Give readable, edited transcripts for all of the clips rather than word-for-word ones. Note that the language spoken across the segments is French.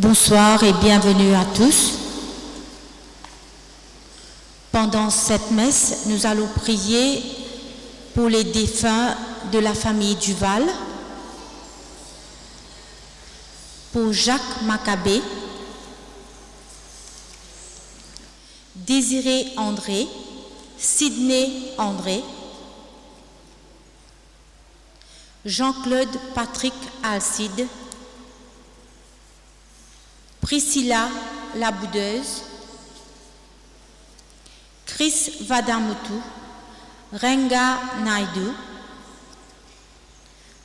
Bonsoir et bienvenue à tous. Pendant cette messe, nous allons prier pour les défunts de la famille Duval, pour Jacques Maccabé, Désiré André, Sidney André, Jean-Claude Patrick Alcide, Priscilla Laboudeuse, Chris Vadamutu, Renga Naidoo,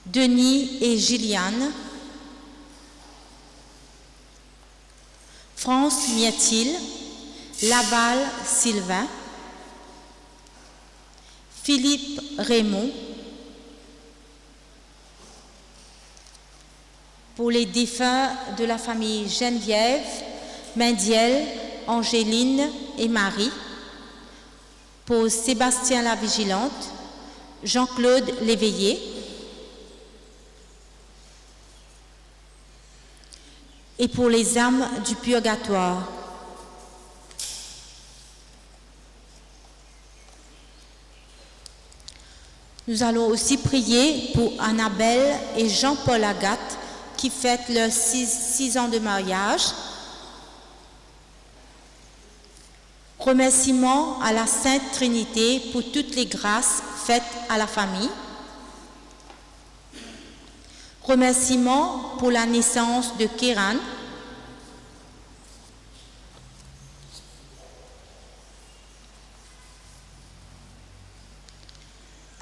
Denis et Gilliane, France Mietil, Laval Sylvain, Philippe Raymond, pour les défunts de la famille Geneviève, Mendiel, Angéline et Marie, pour Sébastien la Vigilante, Jean-Claude Léveillé, et pour les âmes du purgatoire. Nous allons aussi prier pour Annabelle et Jean-Paul Agathe qui fêtent leurs 6 ans de mariage. Remerciements à la Sainte Trinité pour toutes les grâces faites à la famille. Remerciements pour la naissance de Kéran.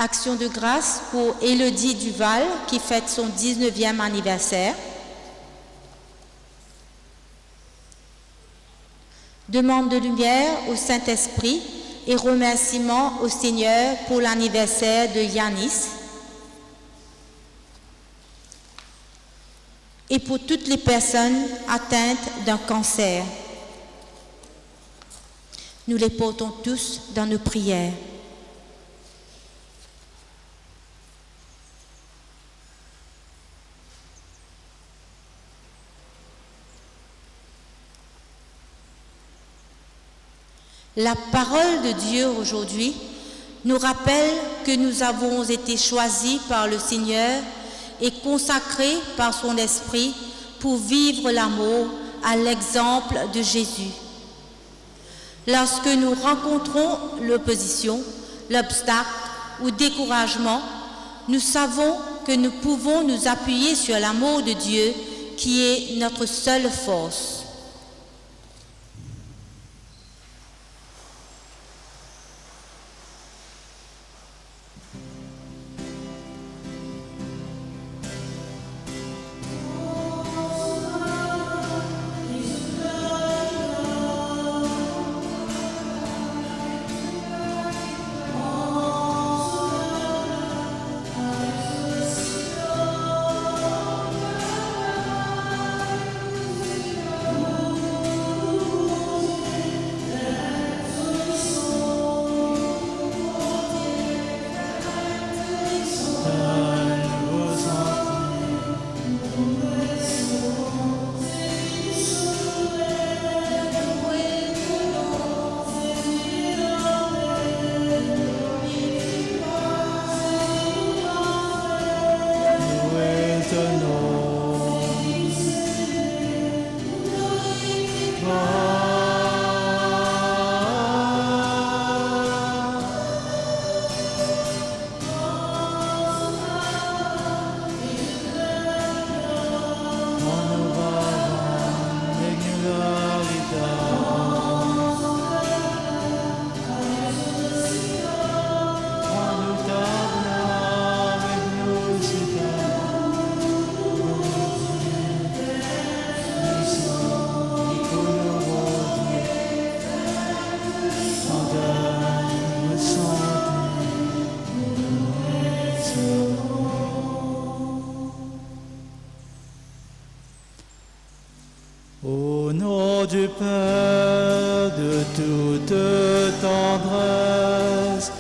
Action de grâce pour Élodie Duval qui fête son 19e anniversaire. Demande de lumière au Saint-Esprit et remerciements au Seigneur pour l'anniversaire de Yanis. Et pour toutes les personnes atteintes d'un cancer. Nous les portons tous dans nos prières. La parole de Dieu aujourd'hui nous rappelle que nous avons été choisis par le Seigneur et consacrés par son Esprit pour vivre l'amour à l'exemple de Jésus. Lorsque nous rencontrons l'opposition, l'obstacle ou découragement, nous savons que nous pouvons nous appuyer sur l'amour de Dieu qui est notre seule force. Au nom du Père de toute tendresse,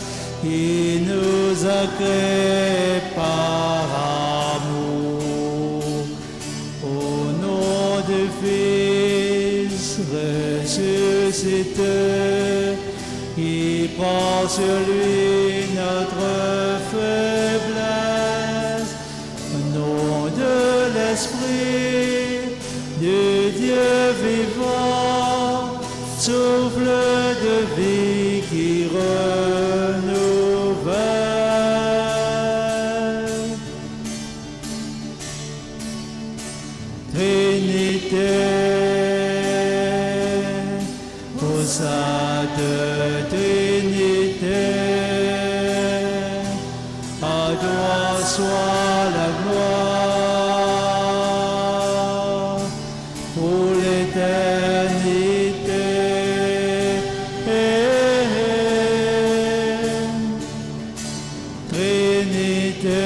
il nous a créés par amour. Au nom du Fils ressuscité, qui prend sur lui notre faiblesse, au nom de l'Esprit du Dieu vivant, souffle de vie qui renouvelle. Trinité, au sein de Trinité, à toi soit la gloire pour l'éternité. Trinité,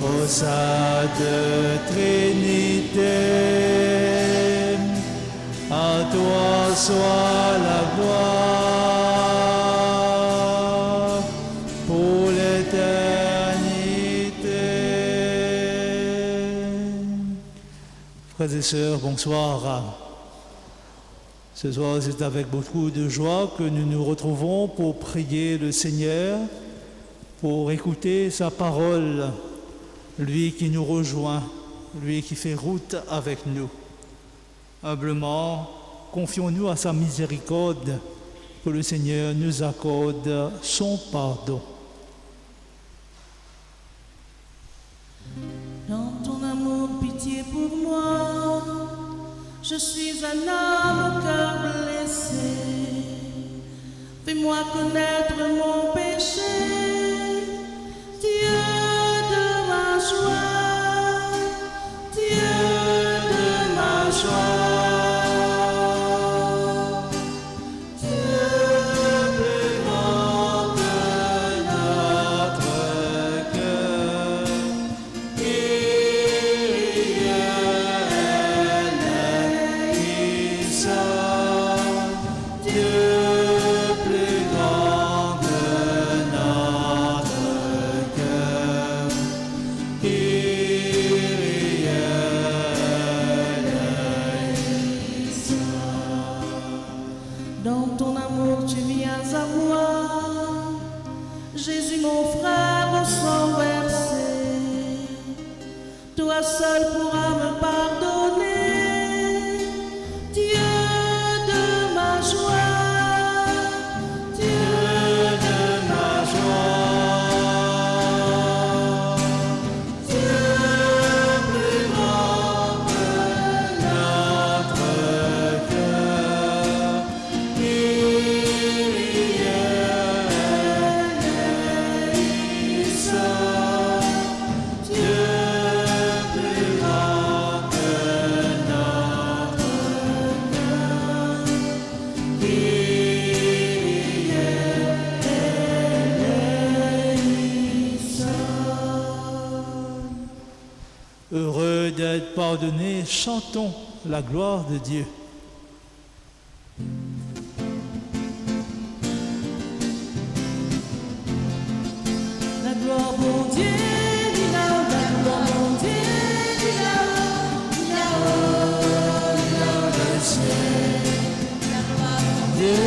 au sein de Trinité, à toi soit la gloire pour l'éternité. Frères et sœurs, bonsoir. Ce soir, c'est avec beaucoup de joie que nous nous retrouvons pour prier le Seigneur, pour écouter sa parole, lui qui nous rejoint, lui qui fait route avec nous. Humblement, confions-nous à sa miséricorde, que le Seigneur nous accorde son pardon. Dans ton amour, pitié pour moi, je suis un homme au cœur blessé. Fais-moi connaître mon péché, Dieu de ma joie, Dieu de ma joie. Dieu plus grand que notre cœur, dans ton amour tu viens à moi, Jésus mon frère au sang versé, toi seul pourras me pardonner, Dieu de ma joie, Dieu de ma joie, Dieu plus grand que notre cœur, Heureux d'être pardonnés, chantons la gloire de Dieu. la gloire mon Dieu, dis là-haut, la gloire mon Dieu, dis là-haut, là-haut, dans le ciel. La gloire mon Dieu,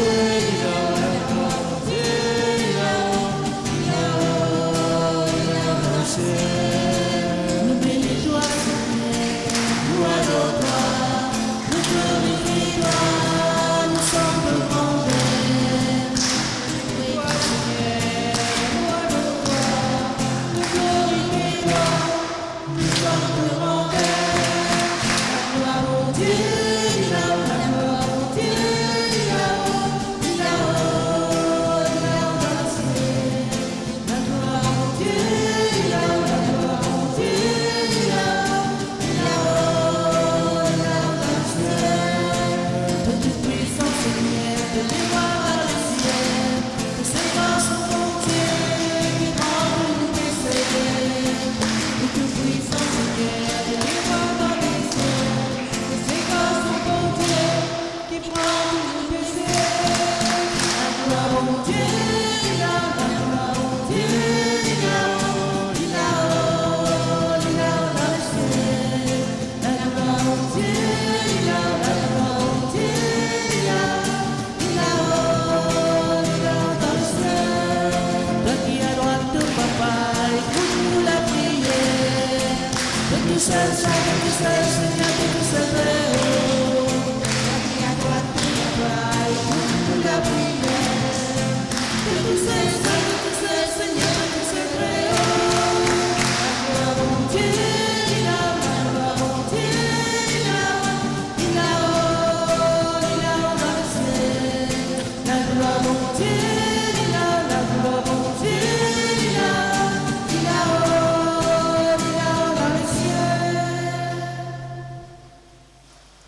dis là-haut, la gloire mon Dieu, dis là-haut, là-haut, dans le ciel. Nous bénis-toi, Seigneur, nous adorons-toi, nous glorifions-toi, nous sommes de grandeur. Toi, Seigneur, nous adorons-toi, nous glorifions-toi, nous sommes de grandeur. La gloire mon Dieu, dis là-haut, la gloire mon Dieu, dis là-haut, là-haut, dans le ciel. La gloire mon Dieu, dis là-haut, la gloire mon Dieu, dis là-haut, là-haut, dans le ciel. De toute puissance, Seigneur, de l'étoile dans le ciel, que ses forces mon Dieu, qui tremble nous décèdent. De toute puissance, Seigneur, de l'étoile dans le ciel, que ses forces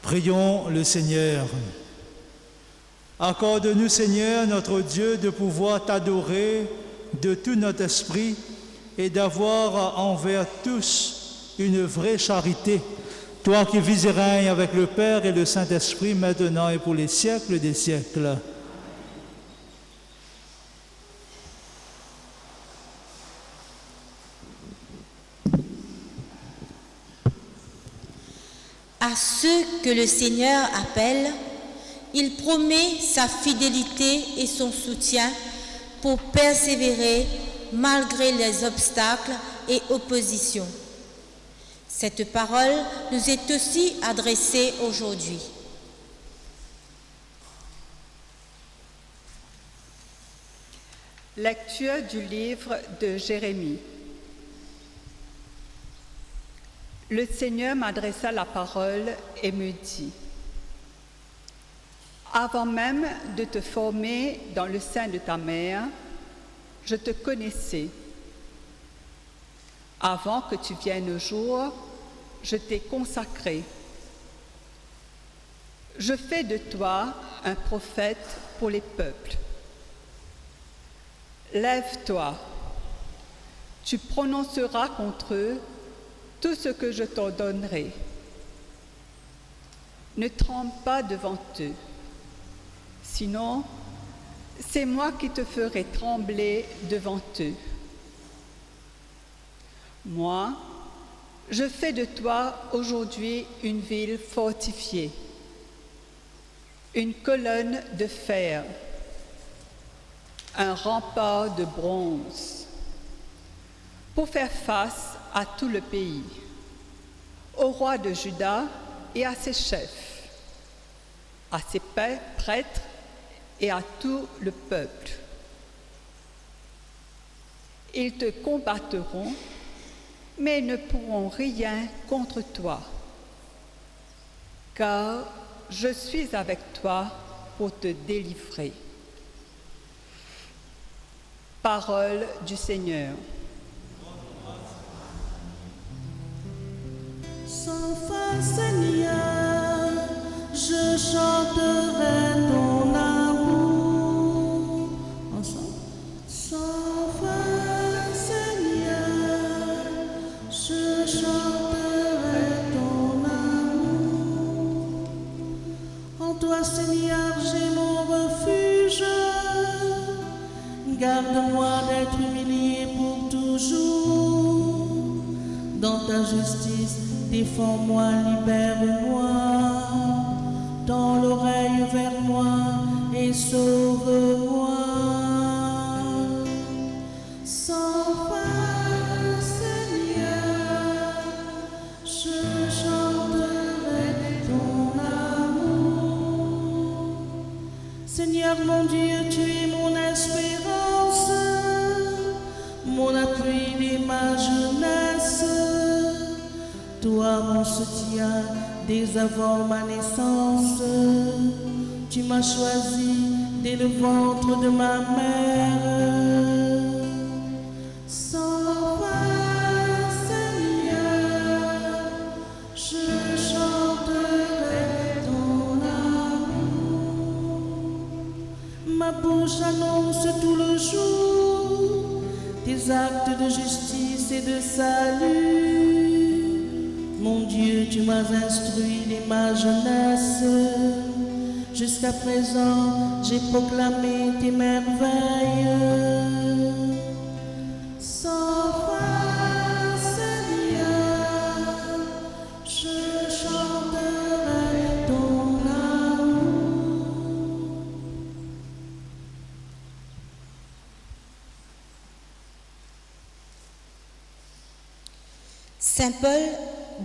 Prions le Seigneur. Accorde-nous, Seigneur, notre Dieu, de pouvoir t'adorer de tout notre esprit et d'avoir envers tous une vraie charité. Toi qui vis et règnes avec le Père et le Saint-Esprit, maintenant et pour les siècles des siècles. À ceux que le Seigneur appelle, il promet sa fidélité et son soutien pour persévérer malgré les obstacles et oppositions. Cette parole nous est aussi adressée aujourd'hui. Lecture du livre de Jérémie. Le Seigneur m'adressa la parole et me dit: Avant même de te former dans le sein de ta mère, je te connaissais. Avant que tu viennes au jour, je t'ai consacré. Je fais de toi un prophète pour les peuples. Lève-toi, tu prononceras contre eux tout ce que je t'ordonnerai. Ne tremble pas devant eux, sinon c'est moi qui te ferai trembler devant eux. Moi, je fais de toi aujourd'hui une ville fortifiée, une colonne de fer, un rempart de bronze, pour faire face à tout le pays, au roi de Juda et à ses chefs, à ses prêtres et à tout le peuple. Ils te combattront, mais ne pourront rien contre toi, car je suis avec toi pour te délivrer. Parole du Seigneur. Sans fin, Seigneur, je chanterai ton amour. Ensemble. Sans fin, Seigneur, je chanterai ton amour. En toi, Seigneur, j'ai mon refuge. Garde-moi d'être humilié pour toujours. Dans ta justice, défends-moi, libère-moi. Tends l'oreille vers moi et sauve-moi. Sans fin, Seigneur, je chanterai ton amour. Seigneur mon Dieu, tu es mon espérance, mon appui et ma jeunesse. Toi, mon soutien, dès avant ma naissance, tu m'as choisi dès le ventre de ma mère. Sans fin, Seigneur, je chanterai ton amour. Ma bouche annonce tout le jour tes actes de justice et de salut. Mon Dieu, tu m'as instruit dès ma jeunesse. Jusqu'à présent, j'ai proclamé tes merveilles. Sans fin, Seigneur, je chanterai ton amour. Saint Paul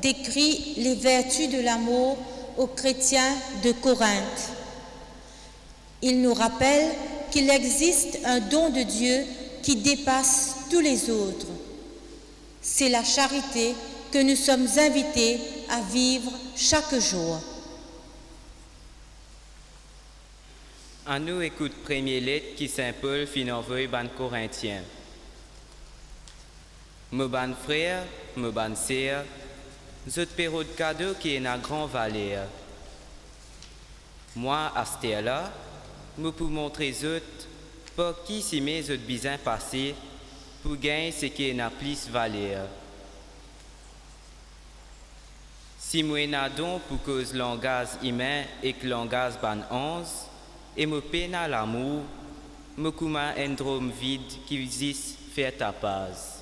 décrit les vertus de l'amour aux chrétiens de Corinthe. Il nous rappelle qu'il existe un don de Dieu qui dépasse tous les autres. C'est la charité que nous sommes invités à vivre chaque jour. En nous écoute premier lettre qui Saint Paul fin envoyé ban Corinthiens. Mes ban frères, mes ban sœurs, cette période cadeau qui est une grande valeur. Moi, à ce là, je peux montrer autres pas qui s'y met autres bizarres passé pour gagner ce qui n'a plus valeur. Si moi n'a donc pour cause langage humain et que langage ban 11, et me peine à l'amour, me couma un drôme vide qui existe fait ta paz.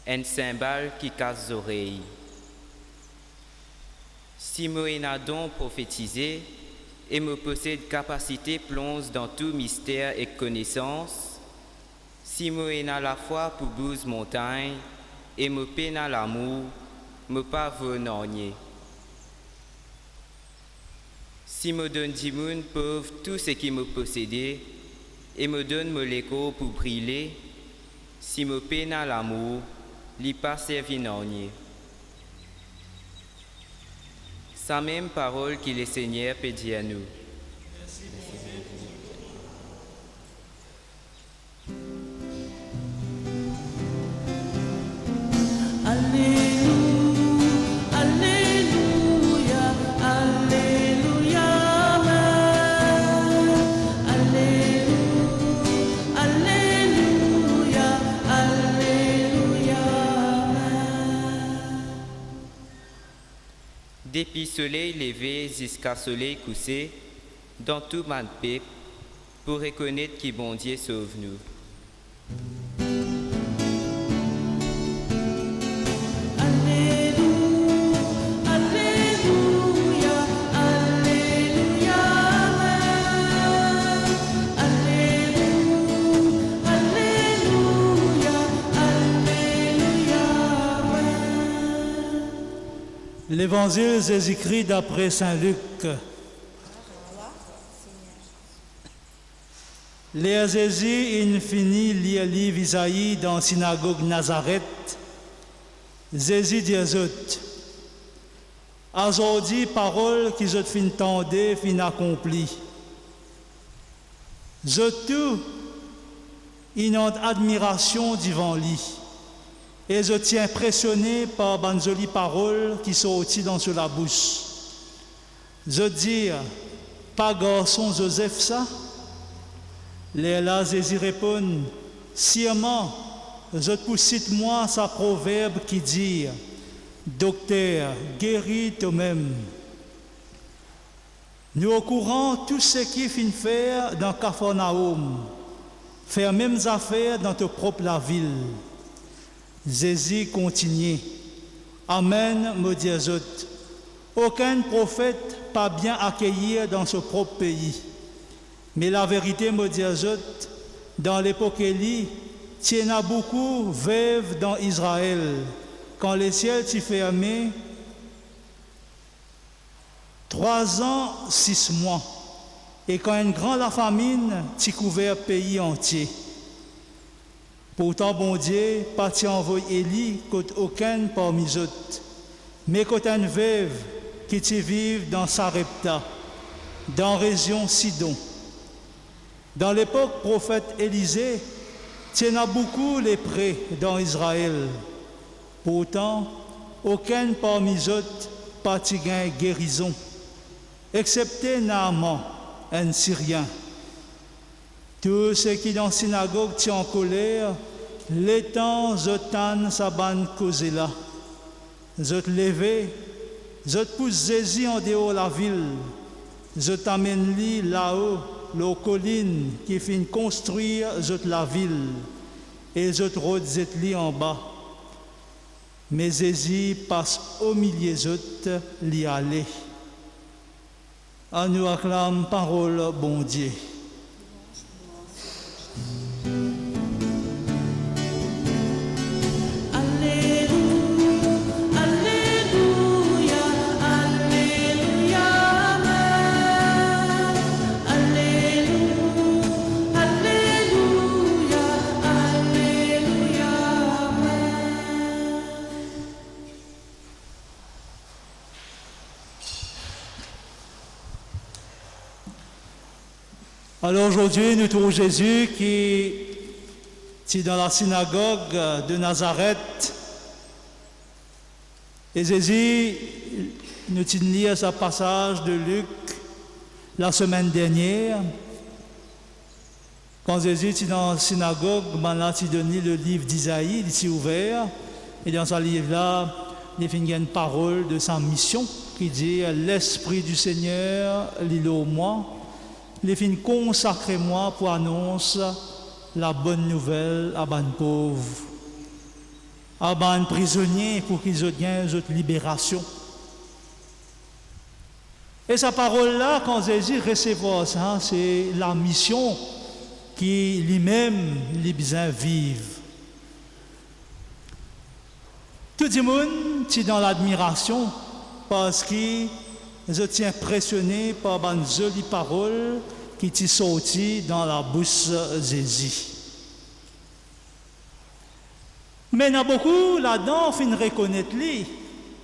Un cymbale qui casse les oreilles. Si moi n'a donc prophétisé, et me possède capacité plonge dans tout mystère et connaissance, si moi n'a la foi pour 12 montagnes, et me peine à l'amour, me pas venir. Si me donne 10 moun pauvre tout ce qui me possédait, et me donne me l'écho pour briller, si me peine à l'amour, l'y pas servi n'ornier. Sa même parole que le Seigneur peut dire à nous. Alléluia, Alléluia, Alléluia, Alléluia, Alléluia. Depuis soleil levé jusqu'à soleil couché, dans tout man peuple, pour reconnaître que bon Dieu sauve nous. L'évangile est écrit d'après Saint Luc. Les Jésus infini lire livre Isaïe dans la synagogue Nazareth. Jésus dit aux autres, aujourd'hui, parole qui je fin tendée, fin accomplie. Je tout, une admiration devant lui. Et je suis impressionné par les jolies paroles qui sont sorties dans la bouche. Je dis, pas garçon Joseph ça? Les là, Jésus répond, sciemment, je te cite moi sa proverbe qui dit, docteur, guéris toi-même. Nous au courant tout ce qui fin faire dans Capharnaüm, faire mêmes affaires dans ta propre ville. Jésus continue. Amen, me dit les autres. Aucun prophète pas bien accueilli dans son propre pays. Mais la vérité, me dit les autres, dans l'époque Élie, il y en a beaucoup veuves dans Israël. Quand les ciels s'y fermaient, 3 ans, 6 mois. Et quand une grande la famine, t'y couvert le pays entier. Pourtant, bon Dieu, pas envoyé Élie contre aucun parmi eux autres, mais contre une veuve qui t'y vive dans Sarepta, dans la région Sidon. Dans l'époque prophète Élisée, il y en a beaucoup les prêts dans Israël. Pourtant, aucun parmi eux autres pas gain guérison, excepté Naaman, un Syrien. Tous ceux qui dans la synagogue sont en colère, l'étant zotan saban causé là. Zot levé, zot pousse Jésus en dehors de la ville, zot amène lui là-haut, la colline qui finit construire zot la ville, et zot rôde zot lui en bas. Mais Jésus passe au milieu zot l'y aller. À nous acclame parole bon Dieu. Alors aujourd'hui, nous trouvons Jésus qui est dans la synagogue de Nazareth. Et Jésus, nous lire ce passage de Luc La semaine dernière, quand Jésus était dans la synagogue, là, il donné le livre d'Isaïe, il s'est ouvert, et dans ce livre-là, il y a une parole de sa mission qui dit « L'Esprit du Seigneur, il est au moi, il fin consacrez-moi pour annoncer la bonne nouvelle à les pauvres, à les prisonniers pour qu'ils aient une libération. » Et sa parole-là, quand Jésus recevait ça, c'est la mission qui lui-même les besoin vivre. Tout le monde est dans l'admiration parce que je suis impressionné par une jolie parole qui est sortie dans la bouche de Jésus. Mais il y a beaucoup là-dedans qui reconnaissent lui.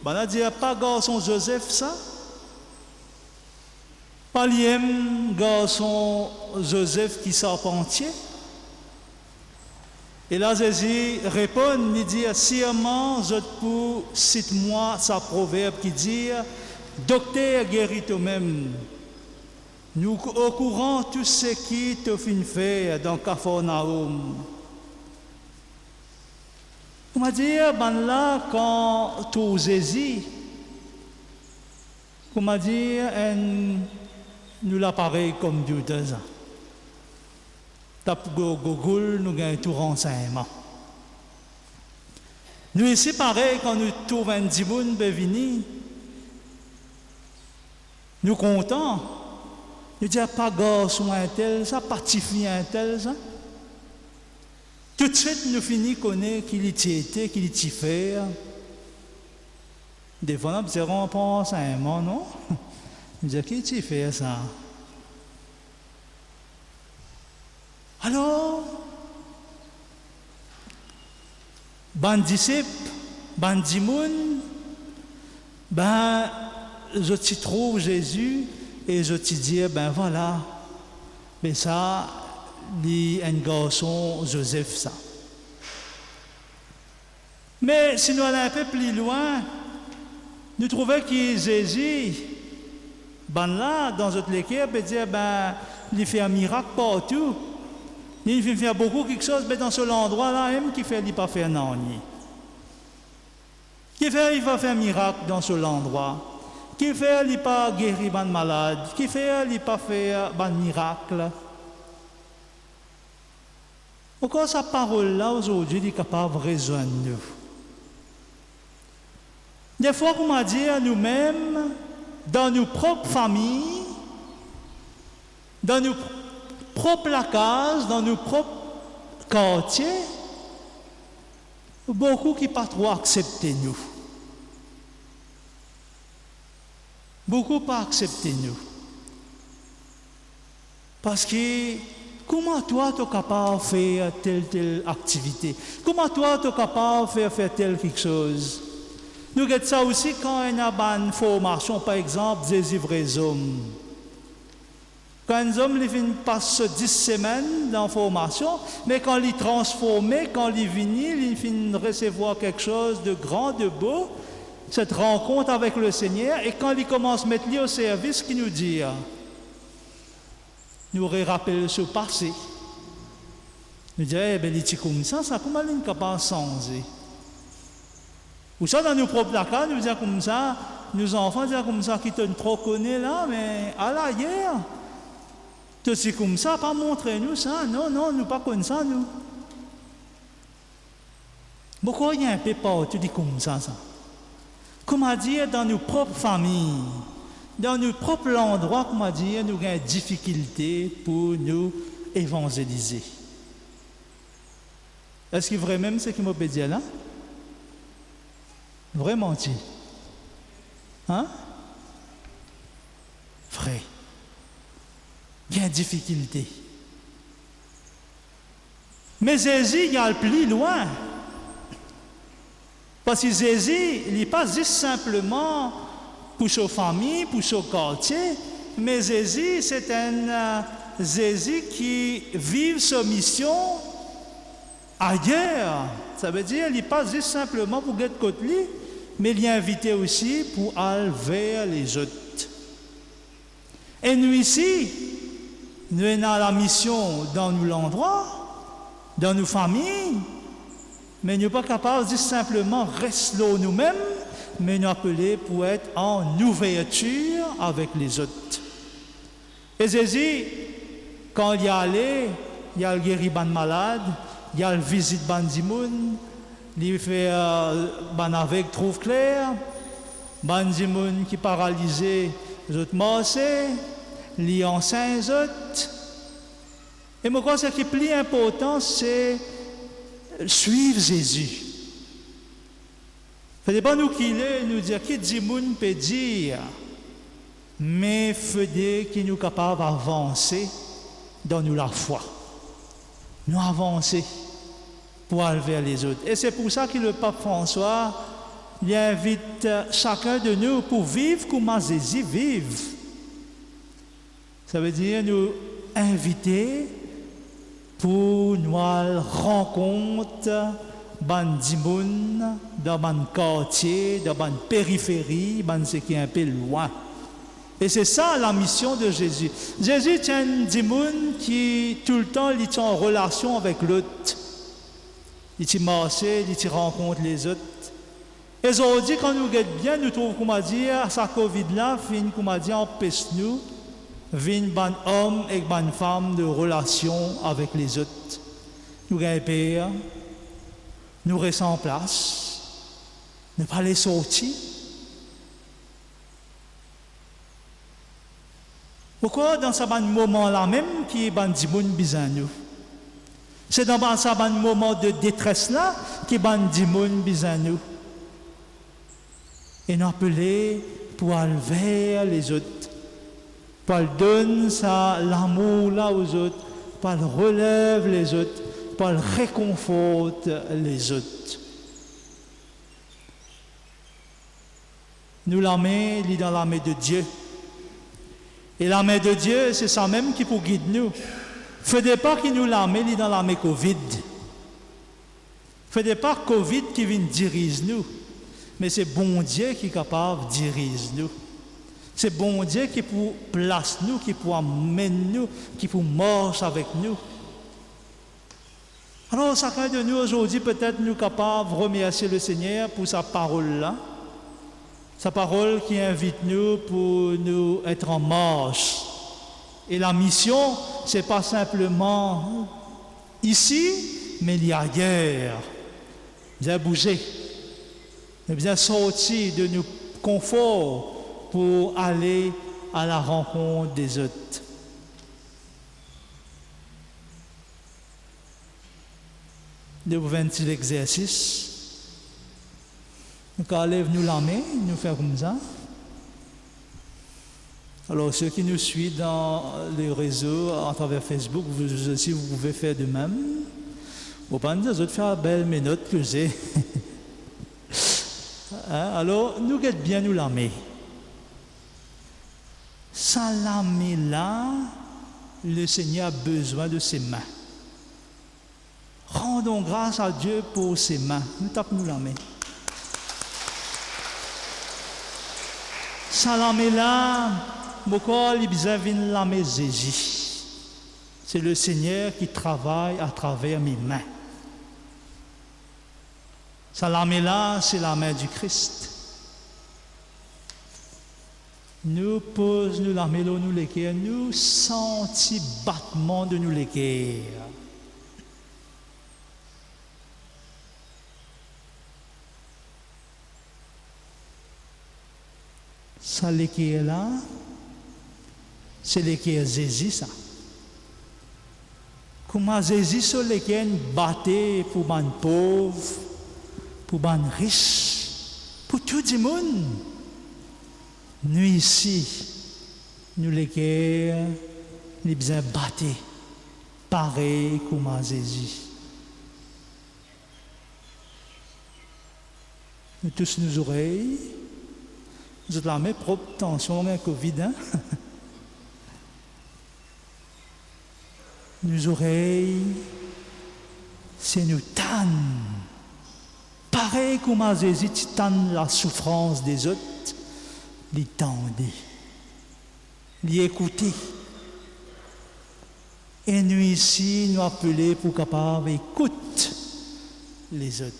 On a dit, pas garçon Joseph ça. Pas l'iem garçon Joseph qui s'arpentier. Et là, Jésus répond, il dit, sciemment, je peux cite-moi sa proverbe qui dit, docteur guérit toi-même. Nous au courant tout ce qui te fin fait dans Capharnaüm. On m'a dit, ben là, quand tu Jésus, on m'a dit, nous l'appareil comme Dieu 2 ans. Tape Google, nous gagnons tout renseignement. Nous ici, pareil, quand nous trouvons un dimoun venir, nous comptons. Nous disons pas garçon un tel, ça, pas petit fille un tel, ça. Tout de suite, nous finissons connaître qu'il était, qu'il était fait. Des fois, nous disons, pas renseignement, non? Nous disons, qui était fait ça? Alors, ban disciple, ban dimoun, ben, je t'y trouve Jésus et je t'y dis, ben voilà, mais ça, il un garçon Joseph, ça. Mais si nous allons un peu plus loin, nous trouvons que Jésus, ben là, dans notre équipe, il dit, ben, il fait un miracle partout. Il fait beaucoup quelque chose, mais dans ce endroit-là, même qui fait, il pas faire non. Qui fait, il va faire un miracle dans ce endroit. Qui fait, il pas guérir un malade. Qui fait, il pas faire un miracle. Pourquoi sa parole-là, aujourd'hui, il est capable de rejoindre nous? Des fois, on m'a dit à nous-mêmes, dans nos propres familles, dans nos propres cases, dans nos propres quartiers, beaucoup qui ne pas trop accepter nous. Beaucoup pas accepter nous. Parce que comment toi tu es capable de faire telle activité? Comment toi tu es capable de faire quelque chose? Nous regardons ça aussi quand il y a une formation, par exemple, des vrais hommes. Quand un homme passe 10 semaines dans la formation, mais quand il est transformé, quand il est venu, il finit de recevoir quelque chose de grand, de beau, cette rencontre avec le Seigneur, et quand il commence à mettre lui au service, qu'il nous dit, nous rappelle ce passé. Nous dit, eh bien, il est comme ça comment il est capable de changer? Ou ça, dans nos propres cas, nous disons comme ça, nos enfants disent comme ça, qui te trop connaît là, mais à la hier. Tout c'est comme ça, pas montrer nous ça, non, nous pas comme ça, nous. Pourquoi il y a un peu partout dit comme ça? Comment dire, dans nos propres familles, dans nos propres endroits, comment dire, nous avons des difficultés pour nous évangéliser. Est-ce que vrai même ce qu'il m'a dit là? Vraiment, tu? Hein? Vrai. Il y a une difficulté. Mais Jésus, il y a le plus loin. Parce que Jésus, il n'est pas juste simplement pour sa famille, pour son quartier, mais Jésus, c'est un Jésus qui vit sa mission ailleurs. Ça veut dire qu'il n'est pas juste simplement pour être côté lui, mais il est invité aussi pour aller vers les autres. Et nous ici, nous avons la mission dans nos endroits, dans nos familles, mais nous ne sommes pas capables de simplement rester là nous-mêmes, mais nous appeler pour être en ouverture avec les autres. Et Jésus, quand il y a allé, il y a le guéri ban malade, il y a le visite ban dimoun, il fait ban avec trouve clair, ban dimoun qui paralysé, les autres marchés, les anciens les autres. Et moi, ce qui est plus important, c'est suivre Jésus. Ce n'est pas nous qui nous dire qui dimoun peut dire, mais faudrait qui nous capables d'avancer dans nous la foi. Nous avancer pour aller vers les autres. Et c'est pour ça que le pape François il invite chacun de nous pour vivre comme Jésus vive. Ça veut dire nous inviter pour nous rencontrer dans les gens, dans les quartiers, dans les périphéries, dans ce qui est un peu loin. Et c'est ça la mission de Jésus. Jésus tient des gens qui tout le temps ils sont en relation avec l'autre. Il marche, il rencontre les autres. Et aujourd'hui, quand nous regardons bien, nous trouvons, comme on dit, sa Covid-là, comme on dit, empêche nous, vient ban homme et ban femme de relation avec les autres. Nous gagnons peur, nous restons en place, ne pas les sortir. Pourquoi dans ce moment-là même qui est ban dimoun bizarre nous? C'est dans ce moment de détresse-là qui est ban dimoun bizarre nous. Et nous appeler pour aller vers les autres, pour donner l'amour là aux autres, pour relève les autres, pour réconforte les autres. Nous la main est dans la main de Dieu. Et la main de Dieu, c'est ça même qui pour guider nous. Faites pas qu'il nous la met dans la main Covid. Faites pas Covid qui vient diriger nous. Mais c'est bon Dieu qui est capable de diriger nous. C'est bon Dieu qui peut placer nous, qui peut amener nous, qui peut marcher avec nous. Alors, chacun de nous aujourd'hui, peut-être nous capables de remercier le Seigneur pour sa parole-là. Sa parole qui invite nous pour nous être en marche. Et la mission, ce n'est pas simplement ici, mais il y a ailleurs. Il a bougé. Nous avons sorti de nos conforts pour aller à la rencontre des autres. Nous faisons un petit exercice. Nous allons nous la main, nous faire comme ça. Alors, ceux qui nous suivent dans les réseaux, à travers Facebook, vous aussi, vous pouvez faire de même. Vous pouvez nous autres faire belle mes notes que j'ai. Alors, nous guettons bien nous la main. Sans la main là, le Seigneur a besoin de ses mains. Rendons grâce à Dieu pour ses mains. Nous tapons nous la main. Sans la main là, mon corps, il a besoin de la main Jésus. C'est le Seigneur qui travaille à travers mes mains. Sans la main là, c'est la main du Christ. Nous posons nous la main là, nous l'équerre, nous sentons battement de nous l'équerre. Ça l'équerre là, c'est l'équerre Jésus ça. Comment Jésus sur l'équerre battait pour les pauvres, pour les riches, pour tout le monde. Nous ici, nous l'équerre, nous besoin battre, pareil comme Jésus. Nous tous nos oreilles. Vous êtes là, mais propre tension, mais Covid, hein? Nos oreilles, c'est nous tanne. Pareil comme Jésus tanne la souffrance des autres, les tendez. l'y écouter. Et nous ici, nous appeler pour capable écouter les autres.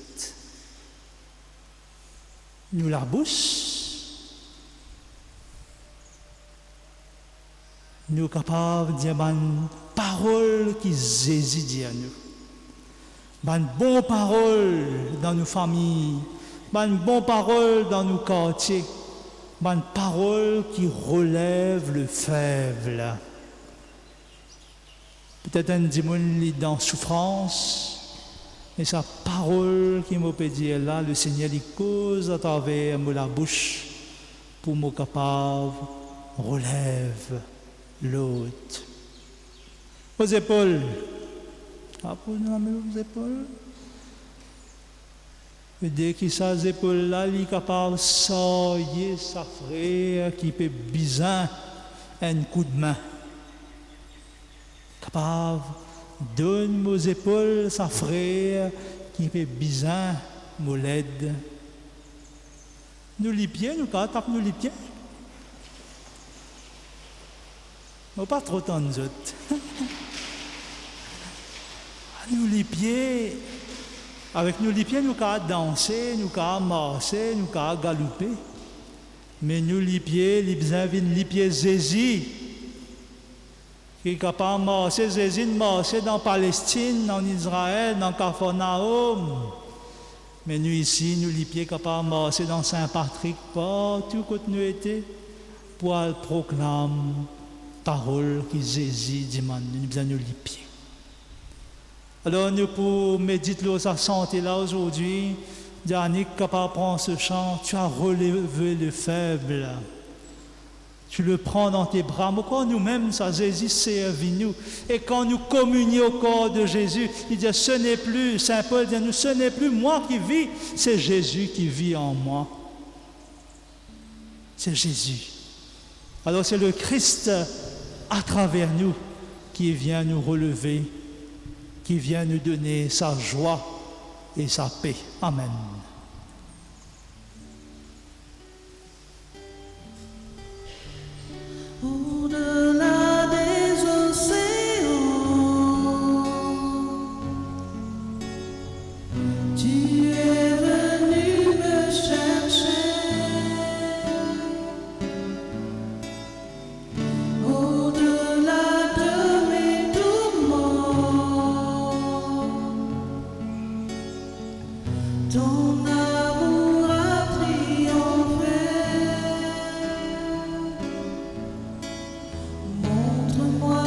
Nous la bouche, nous capables de dire une parole qui zézidit à nous. Une bonne parole dans nos familles, une bonne parole dans nos quartiers, une parole qui relève le faible. Peut-être un démon dans souffrance, mais sa parole qui m'a dit là, le Seigneur il cause à travers la bouche pour me capable relève l'autre. Aux épaules. Pour nous aux épaules. Et dès qu'il s'est aux épaules là, il est capable de sortir sa frère qui peut besoin un coup de main. Capable donne aux épaules sa frère qui fait besoin de l'aide. Nous les pieds, nous tapons nous les pieds. Nous pas trop tant nous autres. Nous les pieds, avec nous les pieds, nous pouvons danser, nous pouvons marcher, nous pouvons galoper. Mais nous les pieds, les pieds zézis. Qui est capable de marcher dans Palestine, en Israël, dans Capharnaüm. Mais nous ici, nous les pieds capables de marcher dans Saint-Patrick, partout où nous étions, pour proclamer parole qui zézit, demande, nous besoin de nous les pieds. Alors nous pour méditer sa santé là aujourd'hui, Yannick capable de prendre ce chant, tu as relevé le faible. Tu le prends dans tes bras. Mais quand nous-mêmes, ça Jésus servit nous. Et quand nous communions au corps de Jésus, il dit, ce n'est plus, Saint Paul dit, ce n'est plus moi qui vis, c'est Jésus qui vit en moi. C'est Jésus. Alors c'est le Christ à travers nous qui vient nous relever, qui vient nous donner sa joie et sa paix. Amen. Au-delà des océans, tu es venu me chercher. Au-delà de mes tourments, ton amour a triomphé. Montre-moi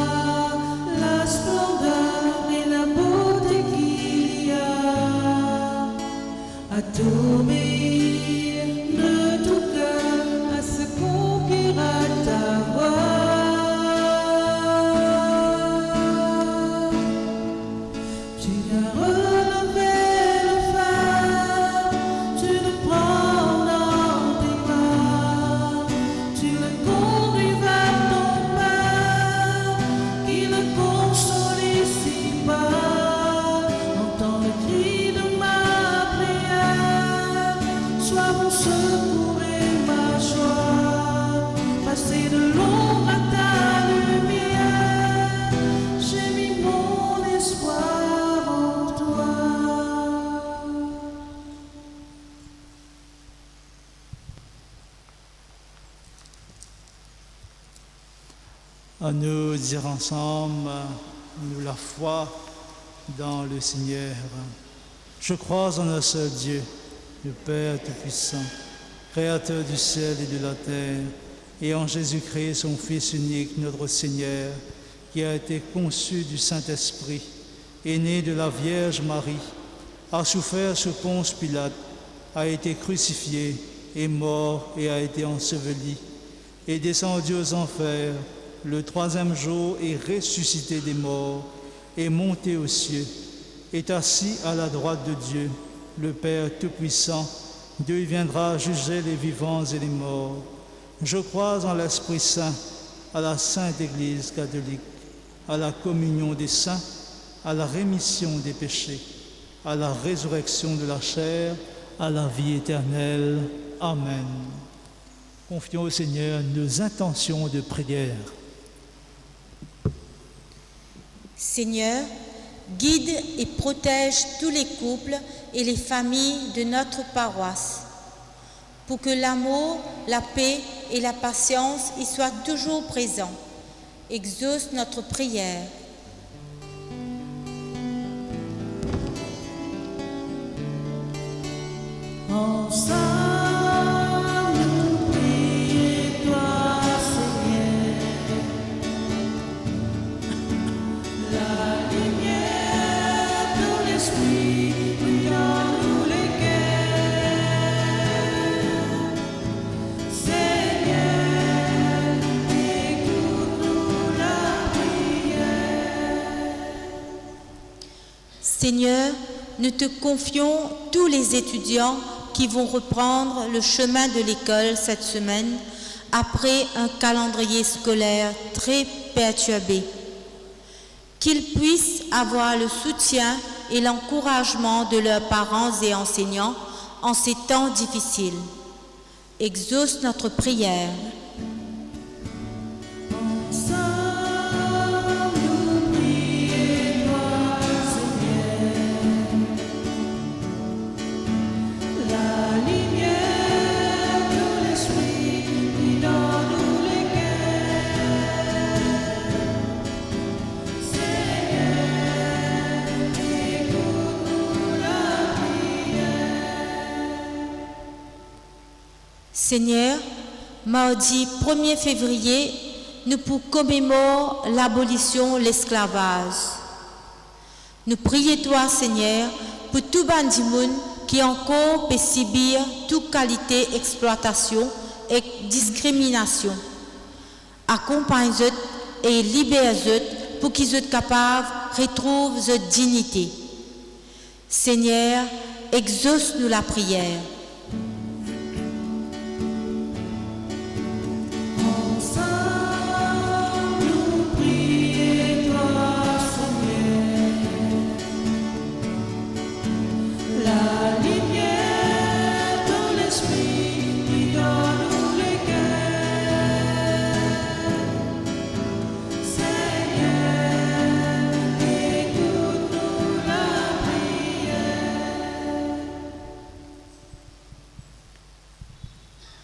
la splendeur et la beauté qu'il y a à t'obéir de tout cœur, à se conquérir à ta voix. Tu as relevé le phare, tu le prends dans tes bras, tu le conduis vers ton Père, qui le console ici-bas. Entends le cri de ma prière, sois mon secours et ma joie. Passer de l'ombre à ta lumière, j'ai mis mon espoir en toi. À nous dire ensemble, nous la foi dans le Seigneur. Je crois en un seul Dieu, le Père Tout-Puissant, Créateur du ciel et de la terre, et en Jésus-Christ, son Fils unique, notre Seigneur, qui a été conçu du Saint-Esprit, est né de la Vierge Marie, a souffert sous Ponce Pilate, a été crucifié, est mort et a été enseveli, est descendu aux enfers, le troisième jour est ressuscité des morts, est monté aux cieux, est assis à la droite de Dieu, le Père Tout-Puissant, d'où il viendra juger les vivants et les morts. Je crois en l'Esprit Saint, à la Sainte Église catholique, à la communion des saints, à la rémission des péchés, à la résurrection de la chair, à la vie éternelle. Amen. confions au Seigneur nos intentions de prière. Seigneur, guide et protège tous les couples et les familles de notre paroisse, pour que l'amour, la paix et la patience y soient toujours présents. Exauce notre prière. Ensemble, nous prions toi, Seigneur. La lumière de l'Esprit brille dans tous les cœurs. Seigneur, écoute-nous la prière. Seigneur, nous te confions tous les étudiants qui vont reprendre le chemin de l'école cette semaine après un calendrier scolaire très perturbé. Qu'ils puissent avoir le soutien et l'encouragement de leurs parents et enseignants en ces temps difficiles. Exauce notre prière. Ensemble, nous prions toi, Seigneur. La lumière de l'Esprit brille dans tous les cœurs. Seigneur, écoute-nous la prière. Seigneur, mardi 1er février, nous commémorons l'abolition de l'esclavage. Nous prions toi, Seigneur, pour tout bandimoun qui encore peut subir toute qualité d'exploitation et discrimination. Accompagne-eux et libère-eux pour qu'ils soient capables de retrouver leur dignité. Seigneur, exauce-nous la prière. Ensemble, nous prions toi, Seigneur. La lumière de l'Esprit brille dans tous les cœurs. Seigneur, écoute-nous la prière.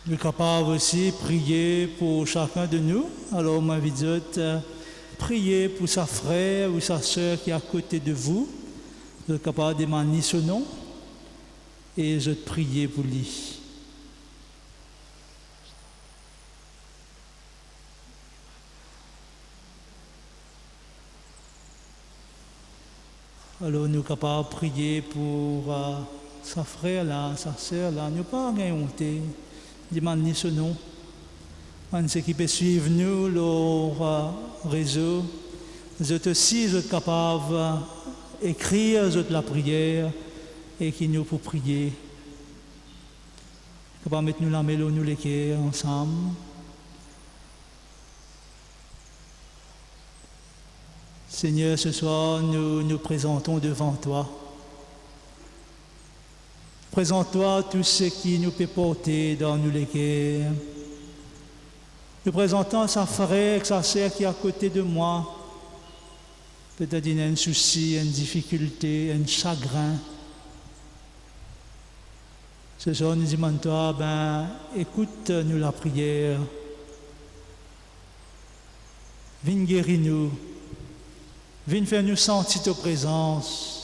Nous sommes capables aussi de prier pour chacun de nous. Alors, moi, je vous dis, priez pour sa frère ou sa sœur qui est à côté de vous. Vous êtes capable de demander son nom et je prie pour lui. Alors, nous sommes capables de prier pour sa frère là, sa sœur là. Nous pas rien honter. Demandez ce nom. Ceux qui peuvent suivre nous, leur réseau, vous êtes aussi vous êtes capables d'écrire la prière et qui nous pour prier. Capable de mettre nous la mélodie, nous les cœurs ensemble. Seigneur, ce soir, nous nous présentons devant toi. Présente-toi tout ce qui nous peut porter dans nous les cœurs. Nous présentons sa frère, sa sœur qui est à côté de moi. Peut-être il y a un souci, une difficulté, un chagrin. Ce soir, nous disons toi, écoute-nous la prière. Viens guérir nous. Viens faire nous sentir ta présence.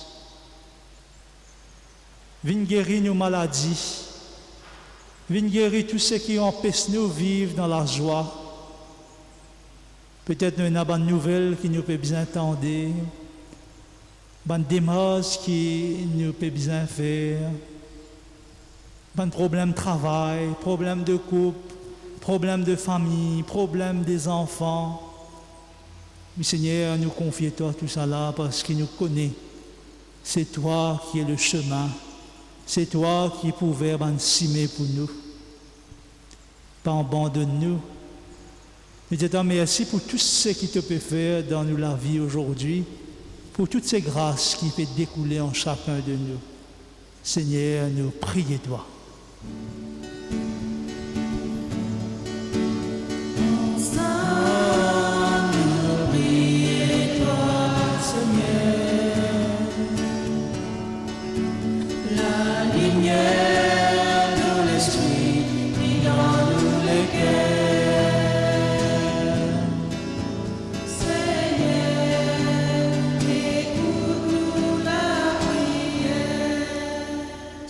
Viens guérir nos maladies. Viens guérir tous ceux qui empêchent nous de vivre dans la joie. Peut-être nous avons une nouvelle qui nous peut bien entendre. Une démarche qui nous peut bien faire. Un problème de travail, problème de couple, problème de famille, problème des enfants. Mais Seigneur, nous confions toi tout ça là parce qu'il nous connaît. C'est toi qui es le chemin. C'est toi qui pouvais s'aimer pour nous. Pas abandonne-nous. Nous te disons merci pour tout ce qui te peut faire dans nous la vie aujourd'hui, pour toutes ces grâces qui peuvent découler en chacun de nous. Seigneur, nous prions toi.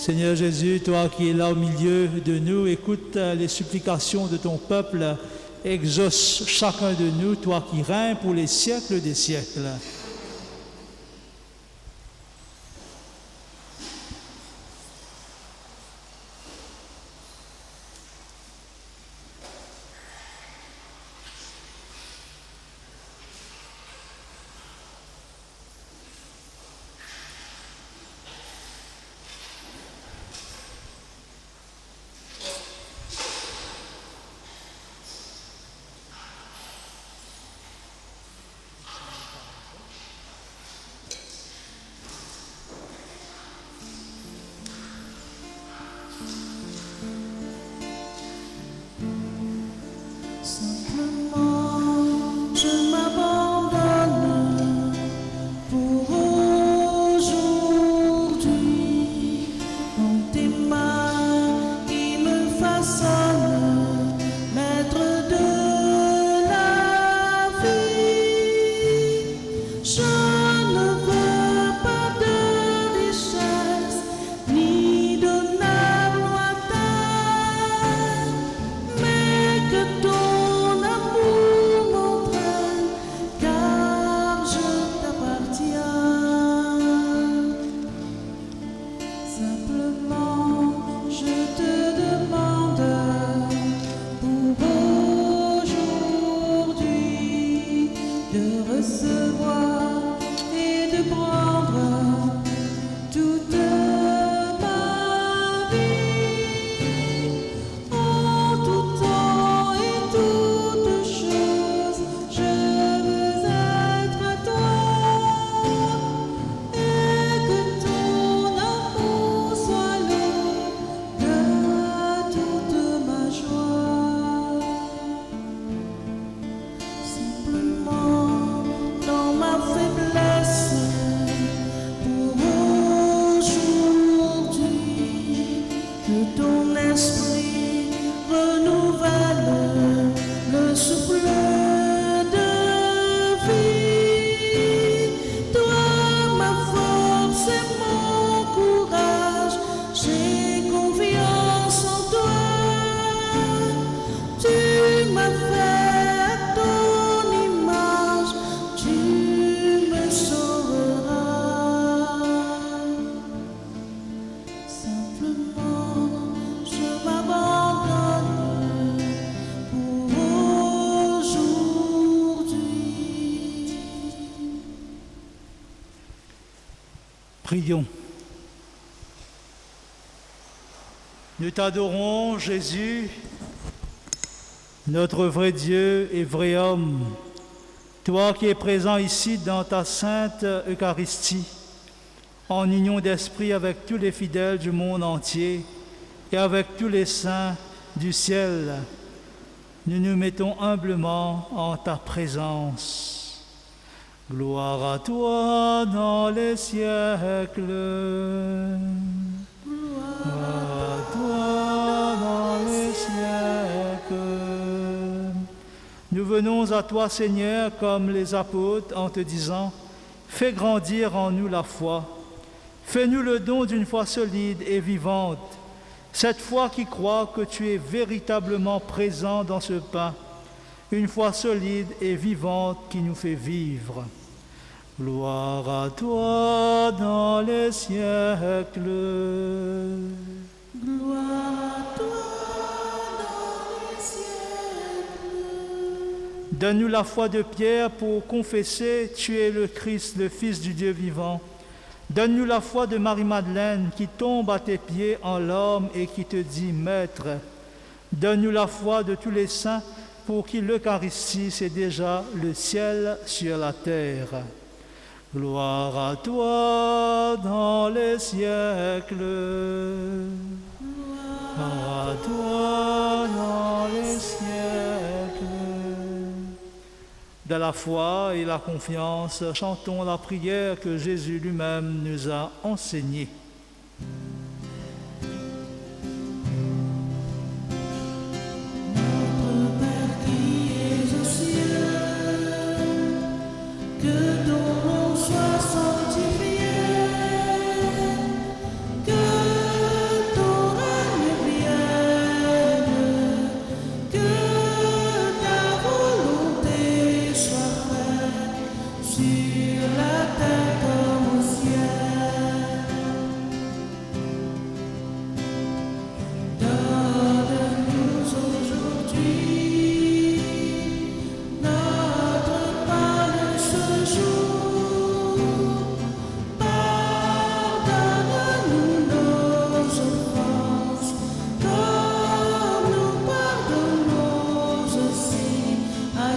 Seigneur Jésus, toi qui es là au milieu de nous, écoute les supplications de ton peuple, exauce chacun de nous, toi qui règnes pour les siècles des siècles. Simplement, je m'abandonne pour aujourd'hui dans tes mains qui me façonnent, maître de la vie. Je ne veux pas de richesse ni de noble lointain, mais que ton amour m'entraîne, car je t'appartiens. Simplement, je te demande pour aujourd'hui de recevoir et de prendre toute ma vie. En tout temps et toutes choses, je veux être à toi, et que ton amour soit l'eau de toute ma joie. Simplement, dans ma faiblesse, pour aujourd'hui, que ton esprit renouvelle le souffle de vie. Toi, ma force et mon courage, j'ai confiance en toi. Tu m'as fait à ton image, tu me sauveras. Simplement, je m'abandonne pour aujourd'hui. Prions. Nous t'adorons, Jésus, notre vrai Dieu et vrai homme, toi qui es présent ici dans ta sainte Eucharistie, en union d'esprit avec tous les fidèles du monde entier et avec tous les saints du ciel. Nous nous mettons humblement en ta présence. Gloire à toi dans les siècles. Gloire à toi dans les siècles. Nous venons à toi, Seigneur, comme les apôtres, en te disant, fais grandir en nous la foi. Fais-nous le don d'une foi solide et vivante, cette foi qui croit que tu es véritablement présent dans ce pain, une foi solide et vivante qui nous fait vivre. Gloire à toi dans les siècles. Gloire à toi dans les siècles. Donne-nous la foi de Pierre pour confesser « Tu es le Christ, le Fils du Dieu vivant ». Donne-nous la foi de Marie-Madeleine qui tombe à tes pieds en larmes et qui te dit « Maître ». Donne-nous la foi de tous les saints pour qui l'Eucharistie, c'est déjà le ciel sur la terre. Gloire à toi dans les siècles. Gloire à toi dans les siècles. De la foi et la confiance, chantons la prière que Jésus lui-même nous a enseignée. Notre Père qui es aux cieux, que ton nom soit sanctifié, que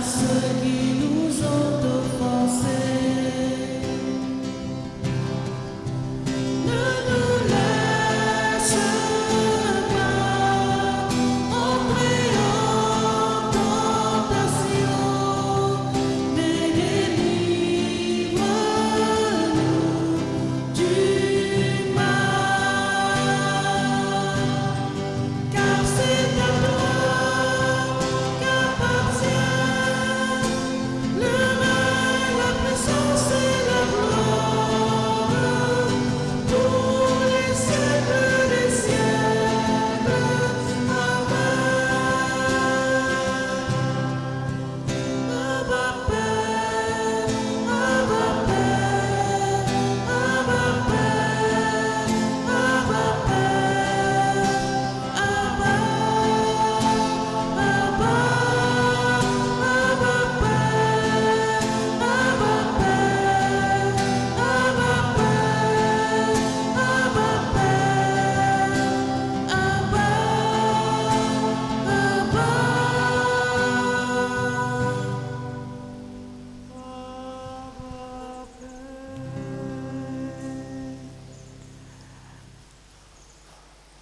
ceux qui nous ont offensés. Ne nous laisse pas entrer en tentation, mais délivre-nous du mal. Car c'est à toi qu'appartient le règne, la puissance et la gloire pour les siècles des siècles. Amen. Abba Père, Abba Père, Abba Père, Abba Père, Abba, Abba, Abba Père, Abba Père, Abba Père, Abba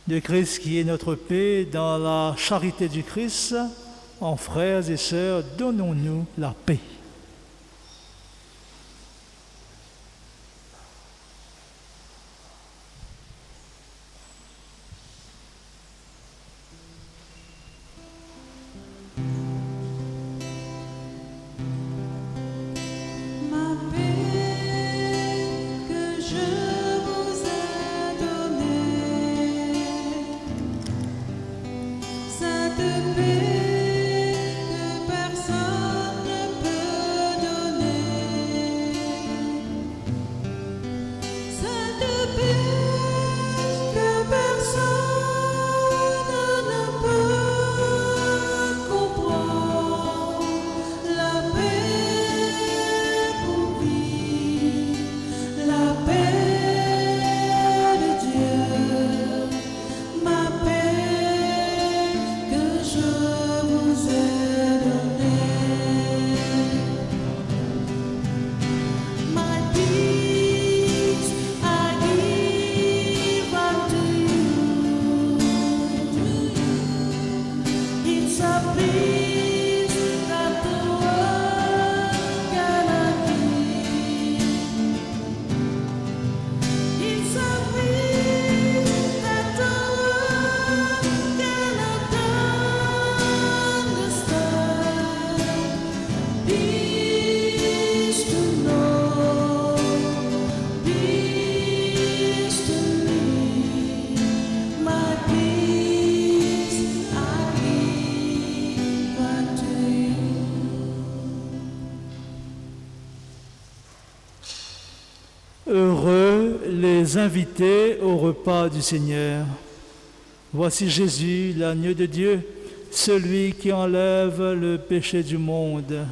De Christ qui est notre paix, dans la charité du Christ, en frères et sœurs, donnons-nous la paix. Ma paix que je vous ai donnée, cette paix que personne ne peut donner, cette paix que personne ne peut comprendre, la paix pour vivre, la paix de Dieu, ma paix que je vous ai donnée. My peace I give unto you. It's a peace that the world cannot give. It's a peace that the world cannot understand. Peace to know, peace to live. My peace I give unto you. Heureux les invités au repas du Seigneur. Voici Jésus, l'agneau de Dieu, celui qui enlève le péché du monde.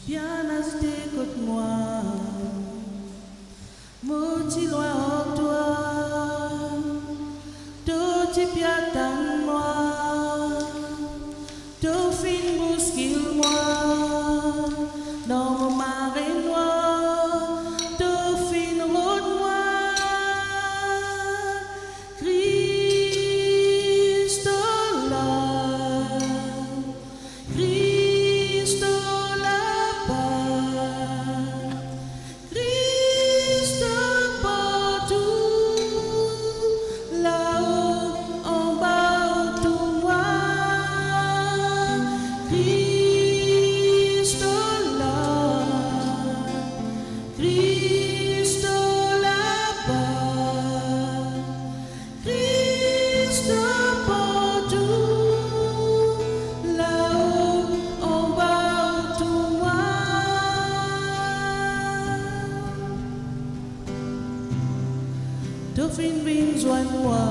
Bien agité contre moi, moti loin en toi, tout y piatan moi, tout fin bouscule moi, dans mon marais noir, tout fin route moi, Christ là. Rejoins-moi,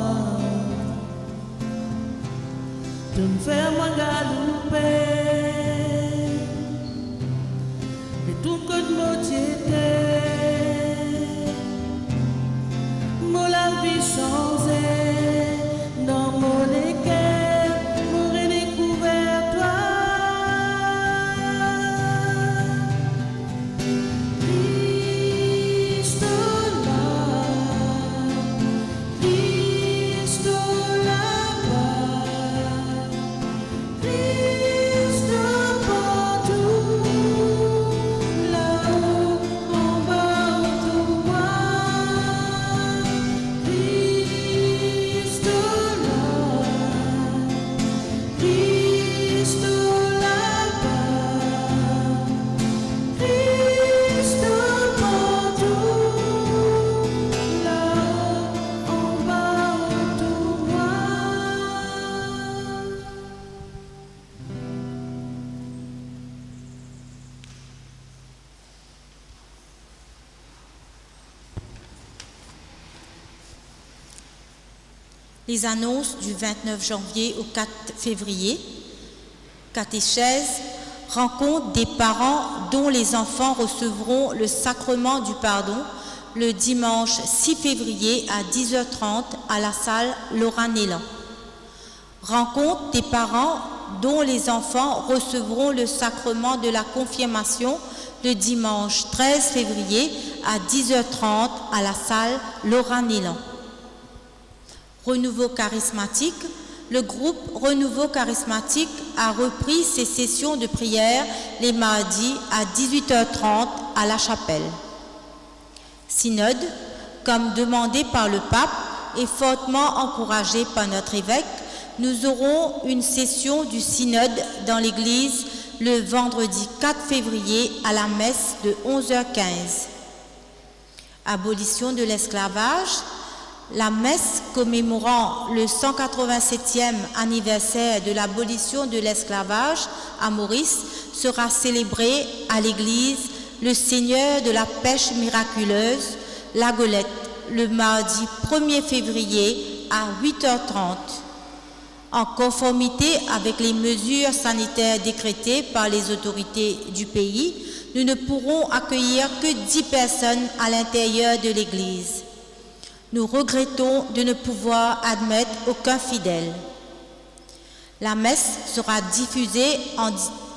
de me faire moi galoper, et tout que de moitié, mon la vie changée, dans mon équerre, mon redécouvert toi. Les annonces du 29 janvier au 4 février. Catéchèse, rencontre des parents dont les enfants recevront le sacrement du pardon le dimanche 6 février à 10h30 à la salle Laura Nélan. Rencontre des parents dont les enfants recevront le sacrement de la confirmation le dimanche 13 février à 10h30 à la salle Laura Nélan. Renouveau charismatique, le groupe Renouveau charismatique a repris ses sessions de prière les mardis à 18h30 à la chapelle. Synode, comme demandé par le pape et fortement encouragé par notre évêque, nous aurons une session du synode dans l'église le vendredi 4 février à la messe de 11h15. Abolition de l'esclavage. La messe commémorant le 187e anniversaire de l'abolition de l'esclavage à Maurice sera célébrée à l'église Le Seigneur de la Pêche Miraculeuse, La Golette, le mardi 1er février à 8h30. En conformité avec les mesures sanitaires décrétées par les autorités du pays, nous ne pourrons accueillir que 10 personnes à l'intérieur de l'église. Nous regrettons de ne pouvoir admettre aucun fidèle. La messe sera diffusée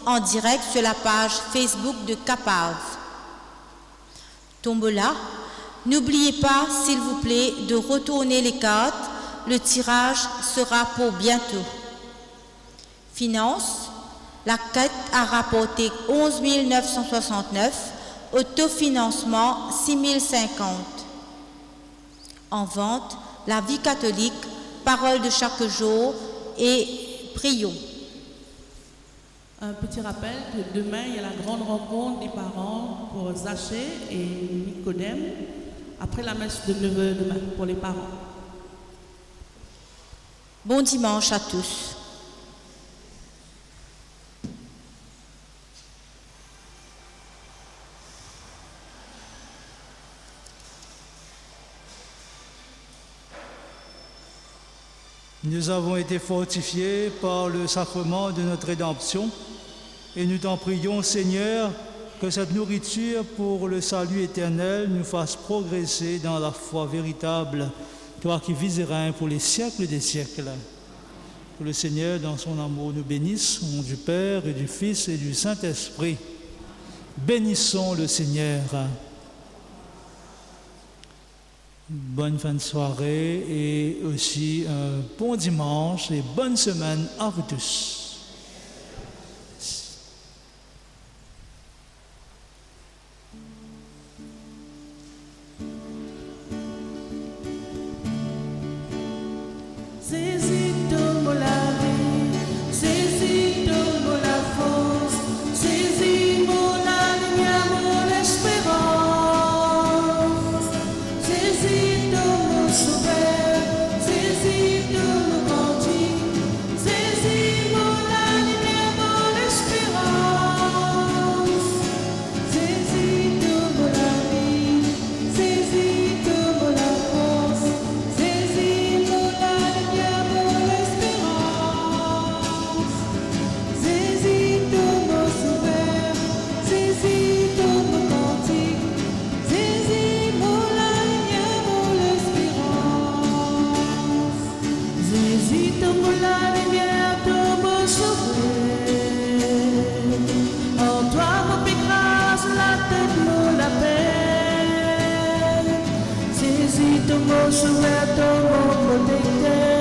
en direct sur la page Facebook de Caparve. Tombola, n'oubliez pas, s'il vous plaît, de retourner les cartes. Le tirage sera pour bientôt. Finances, la quête a rapporté 11 969, autofinancement 6 050. En vente, la vie catholique, parole de chaque jour et prions. Un petit rappel que demain, il y a la grande rencontre des parents pour Zachée et Nicodème, après la messe de 9h demain pour les parents. Bon dimanche à tous. Nous avons été fortifiés par le sacrement de notre rédemption et nous t'en prions, Seigneur, que cette nourriture pour le salut éternel nous fasse progresser dans la foi véritable, toi qui vis et règnes pour les siècles des siècles. Que le Seigneur, dans son amour, nous bénisse, au nom du Père et du Fils et du Saint-Esprit. Bénissons le Seigneur. Bonne fin de soirée et aussi un bon dimanche et bonne semaine à vous tous. Saisis-toi la vie, saisis-toi la force, saisis-moi la lumière, mon espérance. Saisis-toi mon sauveur, saisis-toi mon cantique, saisis-moi la lumière, mon espérance. Saisis-toi la vie, saisis-toi la force, saisis-moi la lumière, mon espérance. Saisis-toi mon sauveur, saisis-toi mon cantique, saisis-moi la lumière, mon espérance. Saisis-toi la lumière de mon sauveur. En toi mon paix grâce, la tête nous la paix. Saisis-toi mon sauveur, ton mon protecteur.